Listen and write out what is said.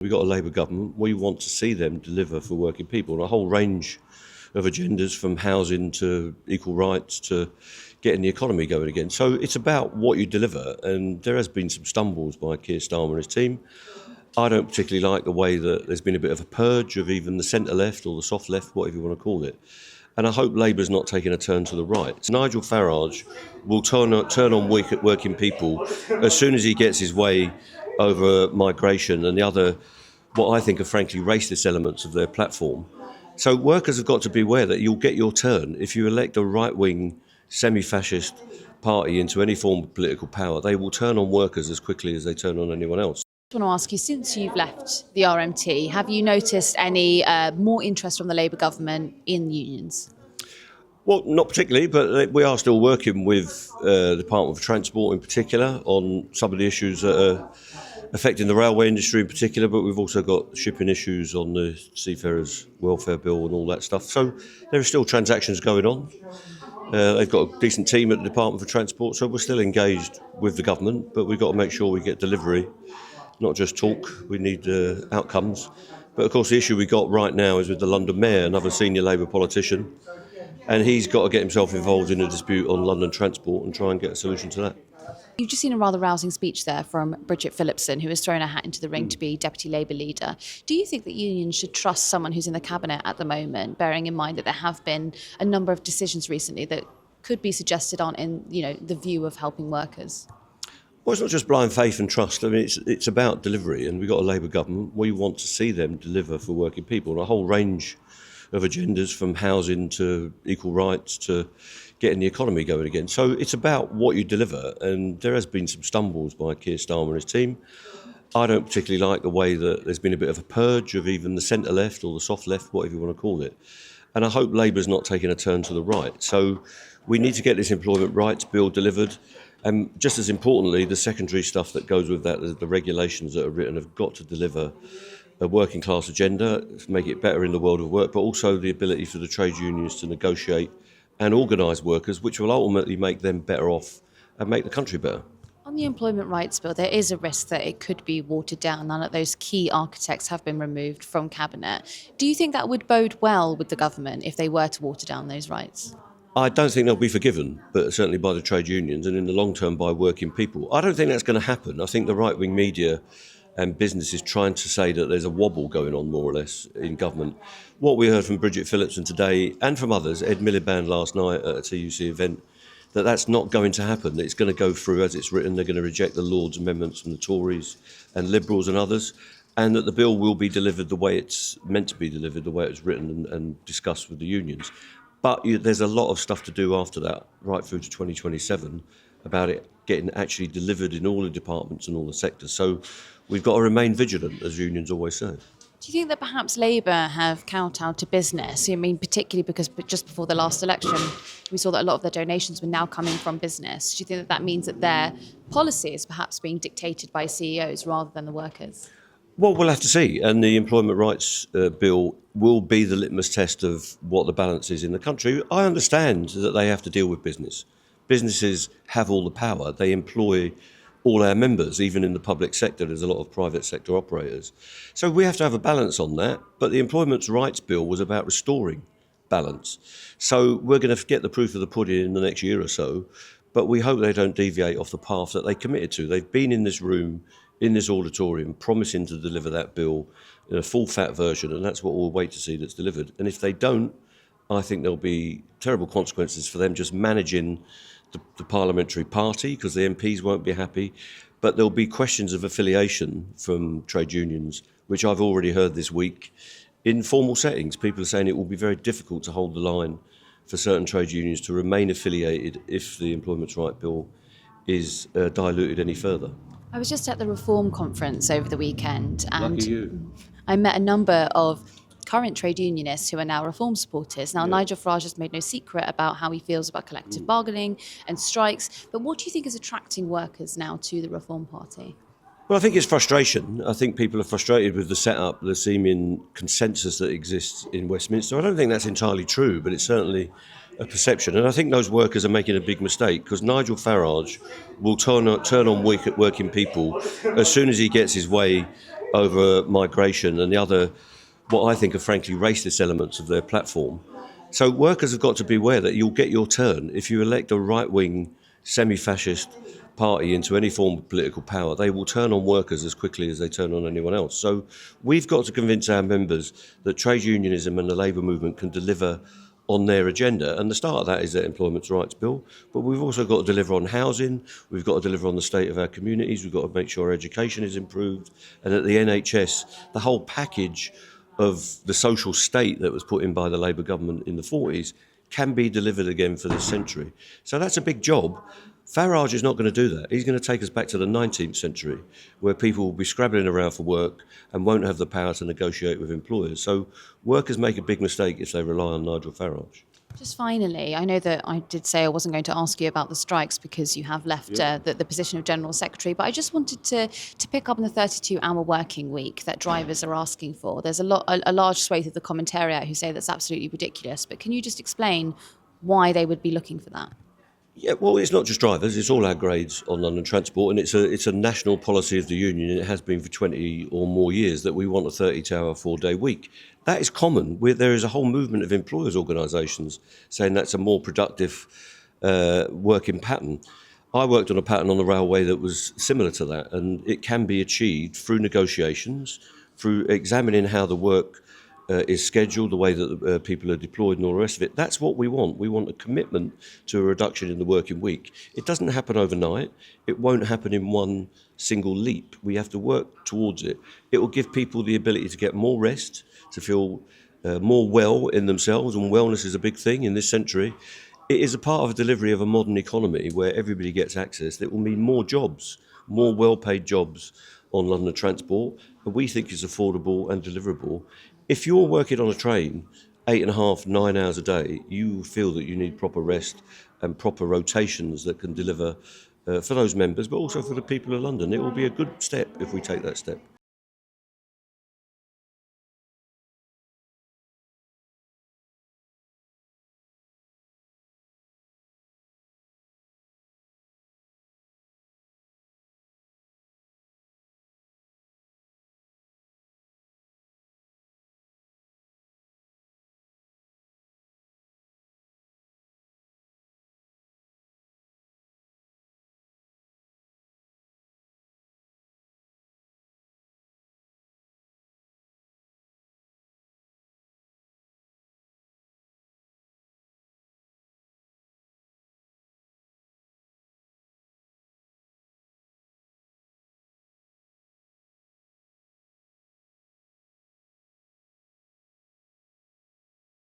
We've got a Labour government. We want to see them deliver for working people on a whole range of agendas, from housing to equal rights to getting the economy going again. So it's about what you deliver, and there has been some stumbles by Keir Starmer and his team. I don't particularly like the way that there's been a bit of a purge of even the centre-left or the soft left, whatever you want to call it. And I hope Labour's not taking a turn to the right. Nigel Farage will turn on working people as soon as he gets his way over migration and the other, what I think are frankly racist elements of their platform. So workers have got to be aware that you'll get your turn. If you elect a right-wing, semi-fascist party into any form of political power, they will turn on workers as quickly as they turn on anyone else. I want to ask you, since you've left the RMT, have you noticed any more interest from the Labour government in unions? Well, not particularly, but we are still working with the Department of Transport in particular on some of the issues that are affecting the railway industry in particular, but we've also got shipping issues on the Seafarers Welfare Bill and all that stuff. So there are still transactions going on. They've got a decent team at the Department for Transport, so we're still engaged with the government, but we've got to make sure we get delivery, not just talk. We need outcomes. But of course the issue we got right now is with the London Mayor, another senior Labour politician, and he's got to get himself involved in a dispute on London transport and try and get a solution to that. You've just seen a rather rousing speech there from Bridget Phillipson, who has thrown her hat into the ring to be Deputy Labour leader. Do you think that unions should trust someone who's in the Cabinet at the moment, bearing in mind that there have been a number of decisions recently that could be suggested on in the view of helping workers? Well, it's not just blind faith and trust. I mean, it's about delivery, and we've got a Labour government. We want to see them deliver for working people on a whole range of agendas, from housing to equal rights to getting the economy going again. So it's about what you deliver, and there has been some stumbles by Keir Starmer and his team. I don't particularly like the way that there's been a bit of a purge of even the centre-left or the soft left, whatever you want to call it. And I hope Labour's not taking a turn to the right. So we need to get this employment rights bill delivered. And just as importantly, the secondary stuff that goes with that, the regulations that are written, have got to deliver a working class agenda, make it better in the world of work, but also the ability for the trade unions to negotiate and organise workers, which will ultimately make them better off and make the country better. On the employment rights bill, there is a risk that it could be watered down now that those key architects have been removed from Cabinet. Do you think that would bode well with the government if they were to water down those rights? I don't think they'll be forgiven, but certainly by the trade unions and in the long term by working people. I don't think that's going to happen. I think the right-wing media and businesses trying to say that there's a wobble going on, more or less, in government. What we heard from Bridget Phillipson today and from others, Ed Miliband last night at a TUC event, that's not going to happen. It's going to go through as it's written. They're going to reject the Lords' amendments from the Tories and Liberals and others, and that the bill will be delivered the way it's meant to be delivered, the way it was written and discussed with the unions. But there's a lot of stuff to do after that, right through to 2027, about it getting actually delivered in all the departments and all the sectors. So we've got to remain vigilant, as unions always say. Do you think that perhaps Labour have kowtowed to business? I mean, particularly because just before the last election, we saw that a lot of their donations were now coming from business. Do you think that that means that their policy is perhaps being dictated by CEOs rather than the workers? Well, we'll have to see. And the employment rights bill will be the litmus test of what the balance is in the country. I understand that they have to deal with business. Businesses have all the power. They employ all our members, even in the public sector. There's a lot of private sector operators. So we have to have a balance on that. But the employment rights bill was about restoring balance. So we're going to get the proof of the pudding in the next year or so. But we hope they don't deviate off the path that they committed to. They've been in this room, in this auditorium, promising to deliver that bill in a full fat version, and that's what we'll wait to see that's delivered. And if they don't, I think there'll be terrible consequences for them just managing the parliamentary party, because the MPs won't be happy, but there'll be questions of affiliation from trade unions, which I've already heard this week in formal settings. People are saying it will be very difficult to hold the line for certain trade unions to remain affiliated if the employment rights bill is diluted any further. I was just at the Reform Conference over the weekend, and Lucky you. I met a number of current trade unionists who are now Reform supporters. Now, Nigel Farage has made no secret about how he feels about collective bargaining and strikes, but what do you think is attracting workers now to the Reform Party? Well, I think it's frustration. I think people are frustrated with the setup, the seeming consensus that exists in Westminster. I don't think that's entirely true, but it's certainly a perception. And I think those workers are making a big mistake, because Nigel Farage will turn on working people as soon as he gets his way over migration and the other, what I think are frankly racist elements of their platform. So workers have got to be aware that you'll get your turn. If you elect a right-wing, semi-fascist party into any form of political power, they will turn on workers as quickly as they turn on anyone else. So we've got to convince our members that trade unionism and the labour movement can deliver on their agenda, and the start of that is their Employment Rights Bill. But we've also got to deliver on housing, we've got to deliver on the state of our communities, we've got to make sure our education is improved, and at the NHS, the whole package of the social state that was put in by the Labour government in the 40s can be delivered again for this century. So that's a big job. Farage is not going to do that. He's going to take us back to the 19th century, where people will be scrabbling around for work and won't have the power to negotiate with employers. So workers make a big mistake if they rely on Nigel Farage. Just finally, I know that I did say I wasn't going to ask you about the strikes because you have left the position of General Secretary, but I just wanted to pick up on the 32-hour working week that drivers are asking for. There's a large swathe of the commentariat who say that's absolutely ridiculous, but can you just explain why they would be looking for that? Yeah, well, it's not just drivers, it's all our grades on London transport, and it's a national policy of the union, and it has been for 20 or more years, that we want a 32-hour, 4-day week. That is common. There is a whole movement of employers' organisations saying that's a more productive working pattern. I worked on a pattern on the railway that was similar to that, and it can be achieved through negotiations, through examining how the work is scheduled, the way that people are deployed and all the rest of it. That's what we want. We want a commitment to a reduction in the working week. It doesn't happen overnight. It won't happen in one single leap. We have to work towards it. It will give people the ability to get more rest, to feel more well in themselves, and wellness is a big thing in this century. It is a part of a delivery of a modern economy where everybody gets access. That will mean more jobs, more well-paid jobs on London transport, and we think is affordable and deliverable. If you're working on a train 8.5, 9 hours a day, you feel that you need proper rest and proper rotations that can deliver for those members, but also for the people of London. It will be a good step if we take that step.